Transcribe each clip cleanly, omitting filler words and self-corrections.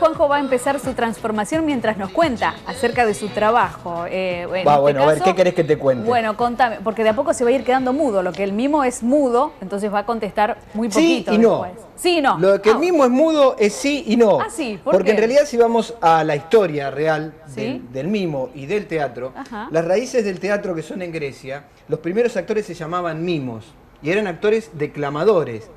Juanjo va a empezar su transformación mientras nos cuenta acerca de su trabajo. Bueno, a ver, ¿qué querés que te cuente? Bueno, contame, porque de a poco se va a ir quedando mudo. Lo que el mimo es mudo, entonces va a contestar muy poquito sí y no. después. Sí y no. Lo que el mimo es mudo es sí y no. Ah, sí, porque en realidad si vamos a la historia real ¿Sí? del mimo y del teatro, Ajá. las raíces del teatro que son en Grecia, los primeros actores se llamaban mimos y eran actores declamadores.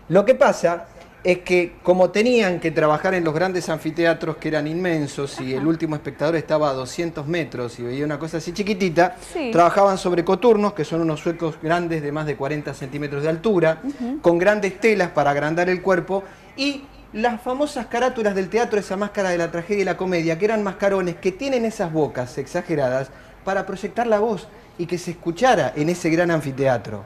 Lo que pasa es que como tenían que trabajar en los grandes anfiteatros que eran inmensos y el último espectador estaba a 200 metros y veía una cosa así chiquitita, Sí. trabajaban sobre coturnos, que son unos suecos grandes de más de 40 centímetros de altura, con grandes telas para agrandar el cuerpo y las famosas carátulas del teatro, esa máscara de la tragedia y la comedia, que eran mascarones que tienen esas bocas exageradas para proyectar la voz y que se escuchara en ese gran anfiteatro.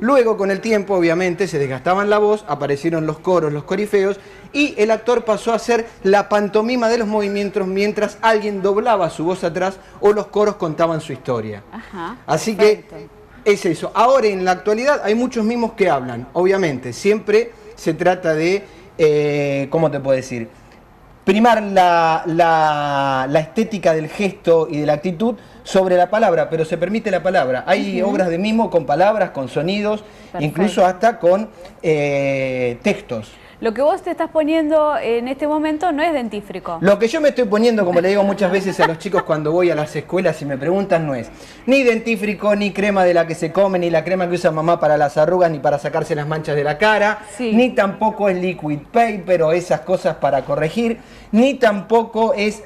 Luego, con el tiempo, obviamente, se desgastaban la voz, aparecieron los coros, los corifeos, y el actor pasó a hacer la pantomima de los movimientos mientras alguien doblaba su voz atrás o los coros contaban su historia. Ajá, Así perfecto. que es eso. Ahora, en la actualidad, hay muchos mimos que hablan. Obviamente, siempre se trata de, ¿cómo te puedo decir? Primar la estética del gesto y de la actitud sobre la palabra, pero se permite la palabra. Hay obras de mimo con palabras, con sonidos, Perfecto. incluso hasta con textos. Lo que vos te estás poniendo en este momento no es dentífrico. Lo que yo me estoy poniendo, como le digo muchas veces a los chicos cuando voy a las escuelas y me preguntan, no es ni dentífrico, ni crema de la que se come, ni la crema que usa mamá para las arrugas, ni para sacarse las manchas de la cara, Sí. ni tampoco es liquid paper o esas cosas para corregir, ni tampoco es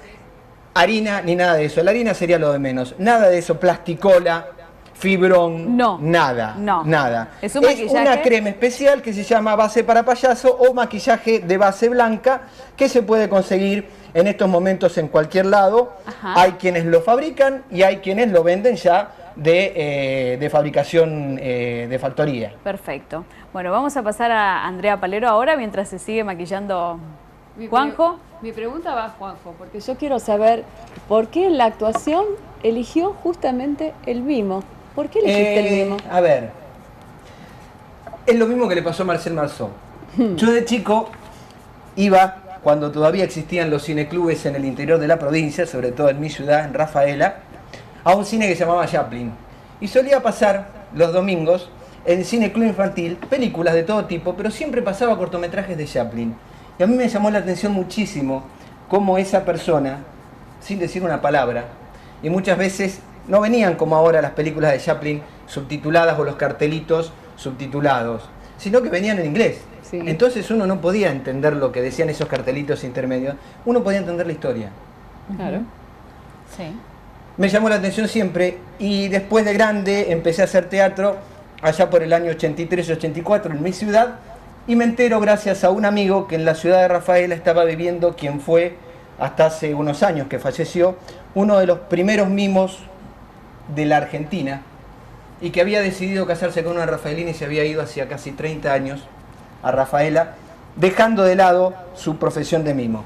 harina, ni nada de eso. La harina sería lo de menos. Nada de eso, plasticola, fibrón, No. nada, No. nada. ¿Es un maquillaje? Una crema especial que se llama base para payaso o maquillaje de base blanca que se puede conseguir en estos momentos en cualquier lado. Ajá. Hay quienes lo fabrican y hay quienes lo venden ya de fabricación de factoría. Perfecto. Bueno, vamos a pasar a Andrea Palero ahora mientras se sigue maquillando Juanjo. Mi pregunta va a Juanjo, porque yo quiero saber por qué en la actuación eligió justamente el mimo. ¿Por qué elegiste el mimo? A ver, es lo mismo que le pasó a Marcel Marceau. Yo de chico iba, cuando todavía existían los cineclubes en el interior de la provincia, sobre todo en mi ciudad, en Rafaela, a un cine que se llamaba Chaplin. Y solía pasar los domingos en cine club infantil, películas de todo tipo, pero siempre pasaba cortometrajes de Chaplin. Y a mí me llamó la atención muchísimo cómo esa persona, sin decir una palabra, y muchas veces no venían como ahora las películas de Chaplin subtituladas o los cartelitos subtitulados, sino que venían en inglés. Sí. Entonces uno no podía entender lo que decían esos cartelitos intermedios, uno podía entender la historia. Claro. Sí. Me llamó la atención siempre y después de grande empecé a hacer teatro allá por el año 83-84 en mi ciudad y me entero gracias a un amigo que en la ciudad de Rafaela estaba viviendo quien fue hasta hace unos años que falleció, uno de los primeros mimos de la Argentina y que había decidido casarse con una rafaelina y se había ido hacía casi 30 años a Rafaela, dejando de lado su profesión de mimo.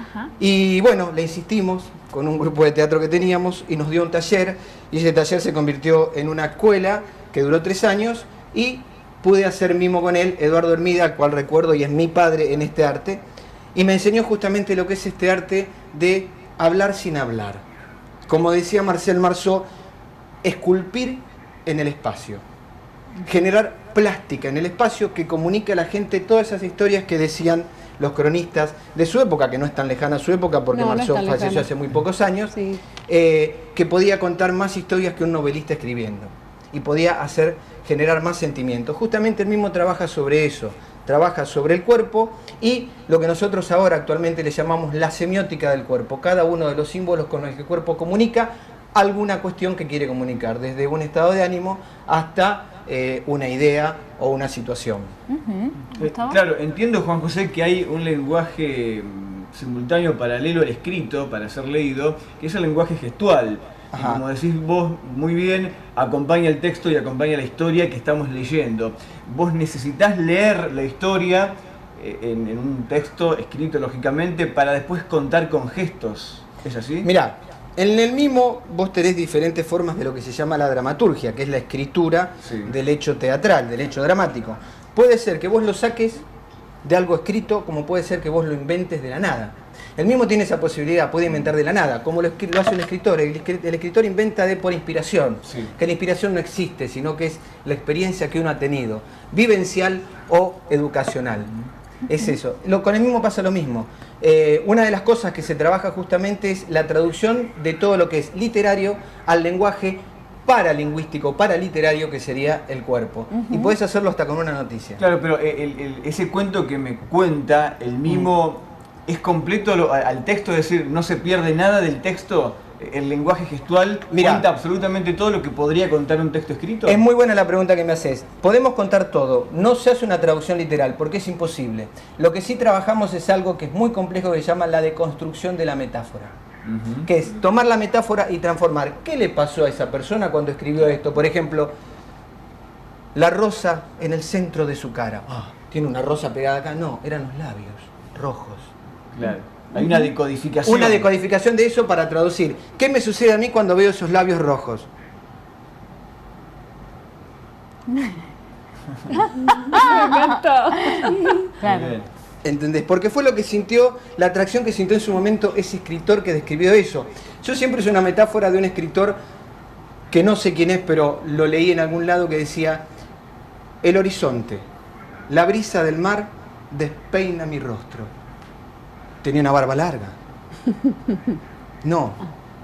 Ajá. Y bueno, le insistimos con un grupo de teatro que teníamos y nos dio un taller y ese taller se convirtió en una escuela que duró 3 años y pude hacer mimo con él, Eduardo Hermida, al cual recuerdo y es mi padre en este arte, y me enseñó justamente lo que es este arte de hablar sin hablar. Como decía Marcel Marceau, esculpir en el espacio, generar plástica en el espacio que comunique a la gente todas esas historias que decían los cronistas de su época, que no es tan lejana su época porque No, no es Marceau tan falleció lejana. hace muy pocos años, Sí. que podía contar más historias que un novelista escribiendo y podía generar más sentimientos. Justamente el mismo trabaja sobre eso, trabaja sobre el cuerpo y lo que nosotros ahora actualmente le llamamos la semiótica del cuerpo, cada uno de los símbolos con los que el cuerpo comunica alguna cuestión que quiere comunicar, desde un estado de ánimo hasta una idea o una situación. ¿Gustavo? Claro, entiendo, Juan José, que hay un lenguaje simultáneo paralelo al escrito para ser leído, que es el lenguaje gestual. Y Ajá. como decís vos muy bien, acompaña el texto y acompaña la historia que estamos leyendo. Vos necesitas leer la historia en un texto escrito lógicamente para después contar con gestos. ¿Es así? Mirá, en el mimo vos tenés diferentes formas de lo que se llama la dramaturgia, que es la escritura Sí. del hecho teatral, del hecho dramático. Puede ser que vos lo saques de algo escrito, como puede ser que vos lo inventes de la nada. El mimo tiene esa posibilidad, puede inventar de la nada, como lo hace un escritor. El escritor inventa por inspiración, Sí. que la inspiración no existe, sino que es la experiencia que uno ha tenido, vivencial o educacional. Es eso. Con el mimo pasa lo mismo. Una de las cosas que se trabaja justamente es la traducción de todo lo que es literario al lenguaje paralingüístico, paraliterario, que sería el cuerpo. Y podés hacerlo hasta con una noticia. Claro, pero ese cuento que me cuenta, el mimo, es completo al texto, es decir, no se pierde nada del texto. El lenguaje gestual cuenta absolutamente todo lo que podría contar un texto escrito. Es muy buena la pregunta que me haces. Podemos contar todo. No se hace una traducción literal porque es imposible. Lo que sí trabajamos es algo que es muy complejo, que se llama la deconstrucción de la metáfora. Que es tomar la metáfora y transformar. ¿Qué le pasó a esa persona cuando escribió esto? Por ejemplo, la rosa en el centro de su cara. ¿Tiene una rosa pegada acá? No, eran los labios rojos. Claro. Hay una decodificación. Una decodificación de eso para traducir. ¿Qué me sucede a mí cuando veo esos labios rojos? Me encantó. Claro. Bien. ¿Entendés? Porque fue lo que sintió, la atracción que sintió en su momento ese escritor que describió eso. Yo siempre es una metáfora de un escritor que no sé quién es, pero lo leí en algún lado, que decía: el horizonte, la brisa del mar despeina mi rostro. Tenía una barba larga. No.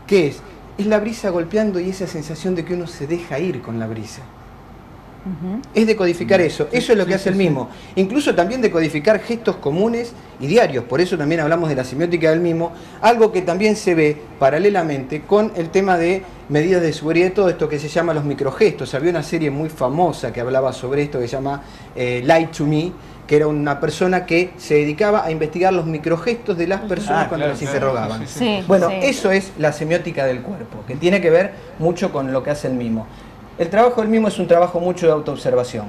¿Qué es? Es la brisa golpeando y esa sensación de que uno se deja ir con la brisa. Es decodificar eso. Eso es lo que hace el mimo. Incluso también decodificar gestos comunes y diarios. Por eso también hablamos de la semiótica del mimo. Algo que también se ve paralelamente con el tema de medidas de seguridad y todo esto que se llama los microgestos. Había una serie muy famosa que hablaba sobre esto que se llama Lie to Me, que era una persona que se dedicaba a investigar los microgestos de las personas cuando las interrogaban. Sí, Bueno, sí. eso es la semiótica del cuerpo, que tiene que ver mucho con lo que hace el mimo. El trabajo del mimo es un trabajo mucho de autoobservación.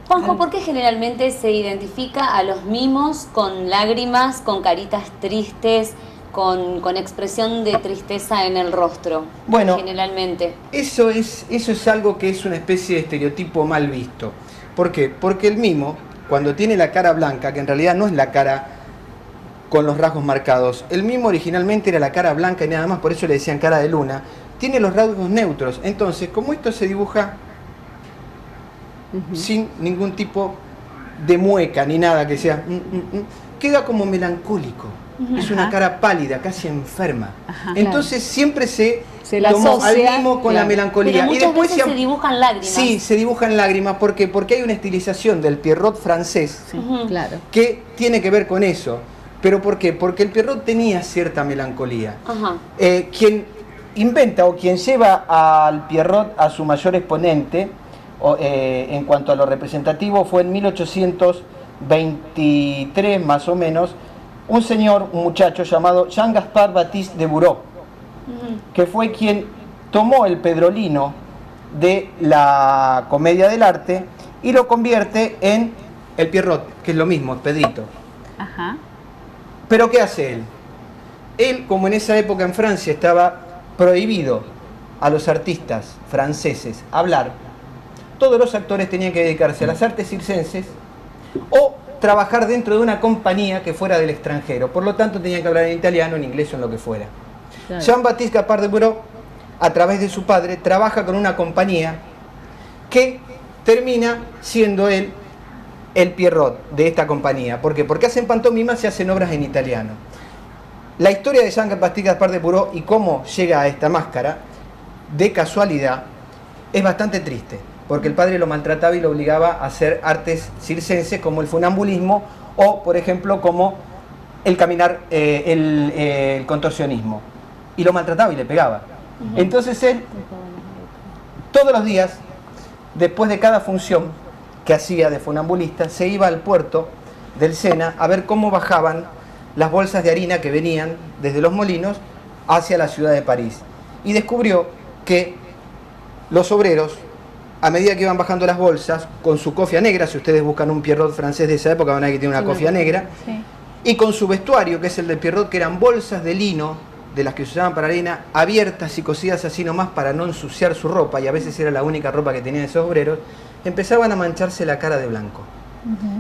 Juanjo, ¿por qué generalmente se identifica a los mimos con lágrimas, con caritas tristes, con expresión de tristeza en el rostro? Bueno, generalmente. Eso es algo que es una especie de estereotipo mal visto. ¿Por qué? Porque el mimo, cuando tiene la cara blanca, que en realidad no es la cara con los rasgos marcados, el mimo originalmente era la cara blanca y nada más, por eso le decían cara de luna, tiene los rasgos neutros. Entonces, como esto se dibuja sin ningún tipo de mueca ni nada que sea, queda como melancólico. Es una cara pálida, casi enferma. Entonces siempre se la tomó asocia, al mimo con la claro. melancolía. Pero muchas después veces se dibujan lágrimas. Sí, se dibujan lágrimas. ¿Por qué? Porque hay una estilización del Pierrot francés Claro. que tiene que ver con eso. ¿Pero por qué? Porque el Pierrot tenía cierta melancolía. Ajá. Quien inventa o quien lleva al Pierrot a su mayor exponente en cuanto a lo representativo fue en 1823 más o menos, un muchacho llamado Jean-Gaspard Baptiste de Bureau, que fue quien tomó el pedrolino de la comedia del arte y lo convierte en el Pierrot, que es lo mismo, es Pedrito. Ajá. ¿Pero qué hace él? Él, como en esa época en Francia estaba prohibido a los artistas franceses hablar, todos los actores tenían que dedicarse a las artes circenses o trabajar dentro de una compañía que fuera del extranjero. Por lo tanto, tenían que hablar en italiano, en inglés o en lo que fuera. Claro. Jean-Baptiste Gaspard de Bureau, a través de su padre, trabaja con una compañía que termina siendo él el Pierrot de esta compañía. ¿Por qué? Porque hacen pantomimas y hacen obras en italiano. La historia de Jean-Baptiste Gaspard de Bureau y cómo llega a esta máscara, de casualidad, es bastante triste, porque el padre lo maltrataba y lo obligaba a hacer artes circenses como el funambulismo o, por ejemplo, como el caminar, el contorsionismo. Y lo maltrataba y le pegaba. Entonces él, todos los días, después de cada función que hacía de funambulista, se iba al puerto del Sena a ver cómo bajaban las bolsas de harina que venían desde los molinos hacia la ciudad de París. Y descubrió que los obreros, a medida que iban bajando las bolsas, con su cofia negra, si ustedes buscan un Pierrot francés de esa época van a ver que tiene una cofia negra, Sí. y con su vestuario, que es el del Pierrot, que eran bolsas de lino, de las que se usaban para arena, abiertas y cosidas así nomás para no ensuciar su ropa, y a veces era la única ropa que tenían esos obreros, empezaban a mancharse la cara de blanco.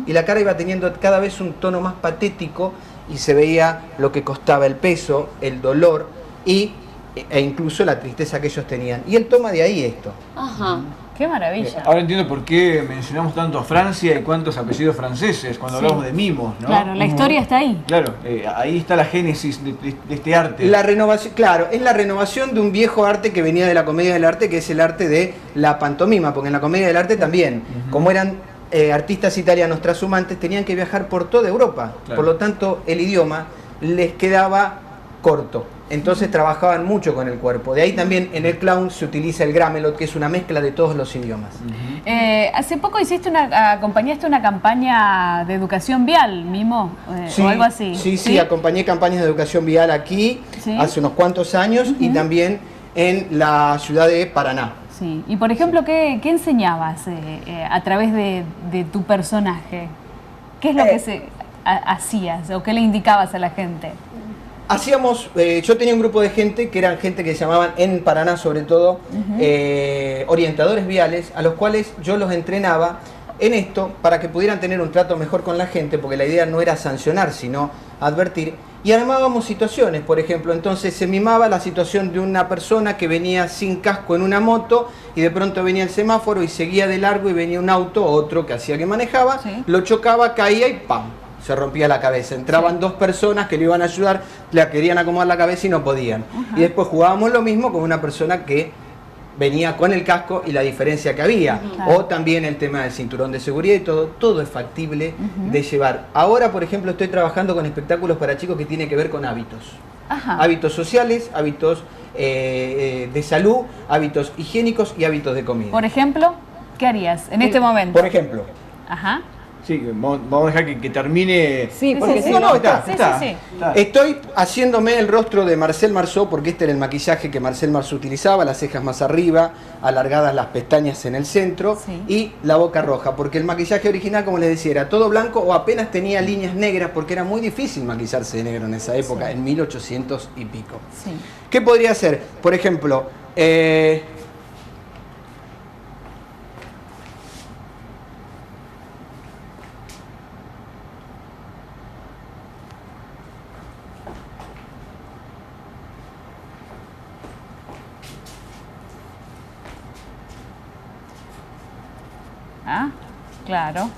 Y la cara iba teniendo cada vez un tono más patético y se veía lo que costaba el peso, el dolor e incluso la tristeza que ellos tenían. Y él toma de ahí esto. Ajá. Qué maravilla. Ahora entiendo por qué mencionamos tanto a Francia y cuántos apellidos franceses cuando hablamos de mimos, ¿no? Claro, la historia está ahí. Claro, ahí está la génesis de este arte. La renovación, claro, es la renovación de un viejo arte que venía de la comedia del arte, que es el arte de la pantomima, porque en la comedia del arte también, como eran artistas italianos trashumantes, tenían que viajar por toda Europa. Claro. Por lo tanto, el idioma les quedaba corto. Entonces trabajaban mucho con el cuerpo. De ahí también en el clown se utiliza el Gramelot, que es una mezcla de todos los idiomas. Hace poco acompañaste una campaña de educación vial, Mimo, o algo así. Sí, acompañé campañas de educación vial aquí hace unos cuantos años y también en la ciudad de Paraná. Sí. Y por ejemplo, ¿qué enseñabas a través de tu personaje? ¿Qué es lo que hacías o qué le indicabas a la gente? Hacíamos, yo tenía un grupo de gente que eran gente que se llamaban, en Paraná sobre todo, orientadores viales, a los cuales yo los entrenaba en esto para que pudieran tener un trato mejor con la gente, porque la idea no era sancionar, sino advertir. Y armábamos situaciones, por ejemplo, entonces se mimaba la situación de una persona que venía sin casco en una moto y de pronto venía el semáforo y seguía de largo y venía un auto, otro que hacía que manejaba, lo chocaba, caía y ¡pam! Se rompía la cabeza. Entraban dos personas que le iban a ayudar, le querían acomodar la cabeza y no podían. Y después jugábamos lo mismo con una persona que venía con el casco y la diferencia que había. O también el tema del cinturón de seguridad y todo es factible de llevar. Ahora, por ejemplo, estoy trabajando con espectáculos para chicos que tienen que ver con hábitos. Hábitos sociales, hábitos de salud, hábitos higiénicos y hábitos de comida. Por ejemplo, ¿qué harías en este momento? Por ejemplo. Sí, vamos a dejar que termine. Sí, porque sí, no, está. Estoy haciéndome el rostro de Marcel Marceau, porque este era el maquillaje que Marcel Marceau utilizaba, las cejas más arriba, alargadas las pestañas en el centro y la boca roja, porque el maquillaje original, como les decía, era todo blanco o apenas tenía líneas negras, porque era muy difícil maquillarse de negro en esa época, en 1800 y pico. ¿Qué podría hacer? Por ejemplo, Claro.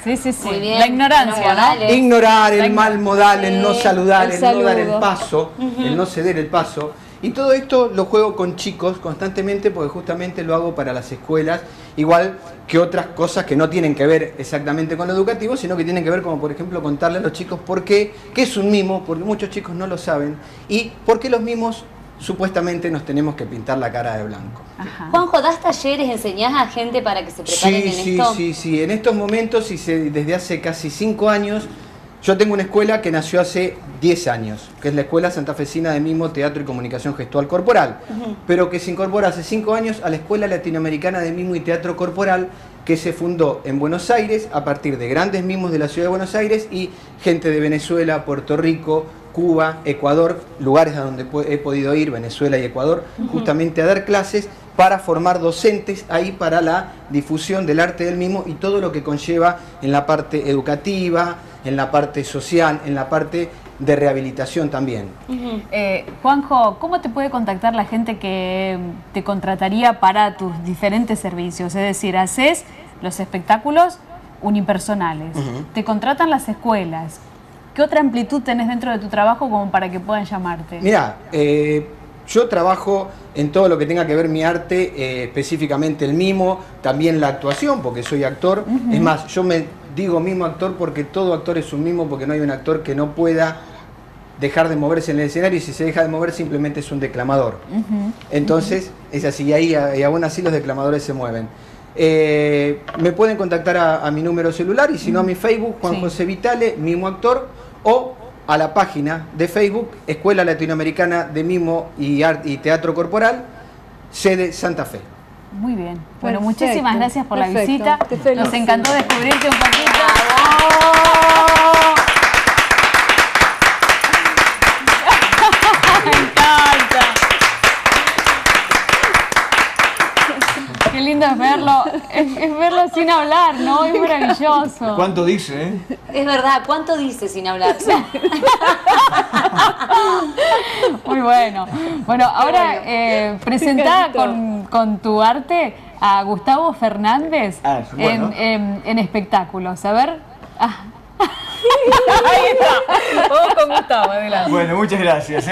Sí. Muy bien. La ignorancia, ¿no? Ignorar, el mal modal, el no saludar, el no dar el saludo. paso, el no ceder el paso. Y todo esto lo juego con chicos constantemente porque justamente lo hago para las escuelas, igual que otras cosas que no tienen que ver exactamente con lo educativo, sino que tienen que ver como por ejemplo contarle a los chicos por qué es un mimo, porque muchos chicos no lo saben, y por qué los mimos supuestamente nos tenemos que pintar la cara de blanco. Juanjo, ¿das talleres, enseñás a gente para que se preparen en esto? Sí. En estos momentos, desde hace casi 5 años, yo tengo una escuela que nació hace 10 años, que es la Escuela Santafesina de Mimo, Teatro y Comunicación Gestual Corporal, pero que se incorpora hace 5 años a la Escuela Latinoamericana de Mimo y Teatro Corporal, que se fundó en Buenos Aires a partir de grandes mimos de la ciudad de Buenos Aires y gente de Venezuela, Puerto Rico, Cuba, Ecuador, lugares a donde he podido ir, Venezuela y Ecuador, justamente a dar clases para formar docentes ahí para la difusión del arte del mimo y todo lo que conlleva en la parte educativa, en la parte social, en la parte de rehabilitación también. Juanjo, ¿cómo te puede contactar la gente que te contrataría para tus diferentes servicios? Es decir, haces los espectáculos unipersonales, te contratan las escuelas. ¿Qué otra amplitud tenés dentro de tu trabajo como para que puedan llamarte? Mirá, yo trabajo en todo lo que tenga que ver mi arte, específicamente el mimo, también la actuación, porque soy actor. Es más, yo me digo mimo actor porque todo actor es un mimo, porque no hay un actor que no pueda dejar de moverse en el escenario y si se deja de mover simplemente es un declamador. Entonces, es así, y aún así los declamadores se mueven. Me pueden contactar a mi número celular y si no a mi Facebook, Juan José Vitale, mimo actor, o a la página de Facebook, Escuela Latinoamericana de Mimo y Teatro Corporal, sede Santa Fe. Muy bien. Bueno, Perfecto, muchísimas gracias por la visita. Te felicito. Nos encantó descubrirte un poquito. Me encanta. Qué lindo es verlo. es verlo sin hablar, ¿no? Es maravilloso. ¿Cuánto dice, Es verdad, ¿cuánto dice sin hablar? Muy bueno. Bueno, ahora presentá con tu arte a Gustavo Fernández bueno. en espectáculos. A ver. Ahí está. Vamos con Gustavo, adelante. Bueno, muchas gracias.